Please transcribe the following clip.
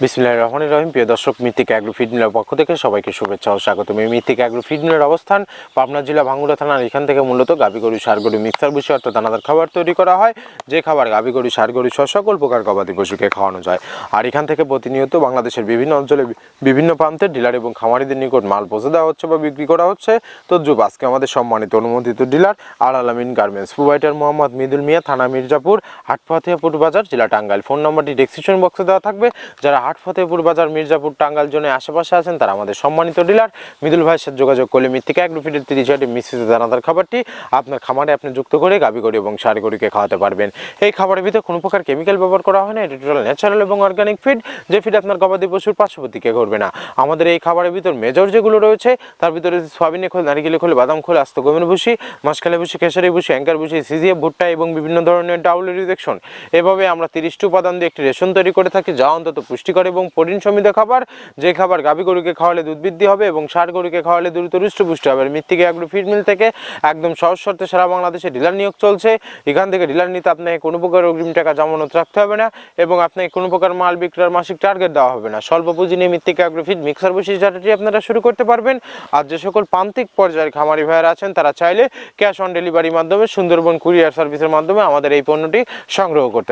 বিসমিল্লাহির রহমানির রহিম। প্রিয় দর্শক, মৃত্তিকা অ্যাগ্রো ফিড মিলের পক্ষ থেকে সবাইকে শুভেচ্ছা ও স্বাগতম। এই মৃত্তিকা অ্যাগ্রো ফিড মিলের অবস্থান পাবনা জেলা ভাঙ্গুড়া থানার। এখান থেকে মূলত গাভী গরু সার গরু মিক্সার ভুসি অর্থাৎ দানাদার খাবার তৈরি করা হয়, যে খাবার গাভী গরু সার গরু সহ সকল প্রকার গবাদি পশুকে খাওয়ানো যায়। আর এখান থেকে প্রতিনিয়ত বাংলাদেশের বিভিন্ন অঞ্চলে বিভিন্ন প্রান্তের ডিলার এবং খামারিদের নিকট মাল পৌঁছে দেওয়া হচ্ছে বা বিক্রি করা হচ্ছে। তো আজকে আমাদের সম্মানিত অনুমোদিত ডিলার আল আলামিন গার্মেন্টস প্রোভাইডার মোহাম্মদ মিদুল মিয়া, থানা মির্জাপুর, হাট ফতেহপুর বাজার, জেলা টাঙ্গাইল। ফোন নম্বরটি ডেসক্রিপশন বক্সে দেওয়া থাকবে। যারা হাট ফতেহপুর বাজার, মির্জাপুর, টাঙ্গাইল জোনের আশেপাশে আছেন তারা আমাদের সম্মানিত ডিলার মিদুল ভাইয়ের সাথে যোগাযোগ করলে মৃত্তিকা অ্যাগ্রো ফিডের 30 মিশ্রিত দানাদার খাবারটি আপনার খামারে আপনি যুক্ত করে গাভী গরু এবং ষাঁড় গরুকে খাওয়াতে পারবেন। এই খাবারের ভিতরে কোনো প্রকার কেমিক্যাল ব্যবহার করা হয় না। এটি টোটাল ন্যাচারাল এবং অর্গানিক ফিড, যে ফিড আপনার গবাদি পশুর পার্শ্ববর্তীকে করবে না। আমাদের এই খাবারের ভিতর মেজর যেগুলো রয়েছে তার ভিতরে সয়াবিনের খোল, নারিকেলের খোল, বাদাম খোল, আস্ত গমের ভুসি, মাসকালে ভুসি, খেসারি ভুসি, অ্যাঙ্কার ভুসি, সিজিএফ ভুট্টা এবং বিভিন্ন ধরনের ডাউলের রিজেকশন। এভাবে আমরা 30টি উপাদান দিয়ে একটি রেশন তৈরি করে থাকি, যা অন্তত পুষ্টিকর এবং প্রোটিন সমৃদ্ধ খাবার, যে খাবার গাভী গরুকে খাওয়ালে দুধ বৃদ্ধি হবে এবং ষাঁড় গরুকে খাওয়ালে দ্রুত হৃষ্টপুষ্টি হবে। মৃত্তিকা অ্যাগ্রো ফিড মিল থেকে একদম সহজ শর্তে সারা বাংলাদেশে ডিলার নিয়োগ চলছে। এখান থেকে ডিলার নিতে আপনাকে কোনো প্রকার অগ্রিম টাকা জামানত রাখতে হবে না এবং আপনাকে কোনো প্রকার মাল বিক্রয়ের মাসিক টার্গেট দেওয়া হবে না। স্বল্প পুঁজি নিয়ে মৃত্তিকা অ্যাগ্রো ফিড মিক্সার ভুসি চাটাটি আপনারা শুরু করতে পারবেন। আর যে সকল প্রান্তিক পর্যায়ের খামারি ভাইয়েরা আছেন তারা চাইলে ক্যাশ অন ডেলিভারির মাধ্যমে সুন্দরবন কুরিয়ার সার্ভিসের মাধ্যমে আমাদের এই পণ্যটি সংগ্রহ করতে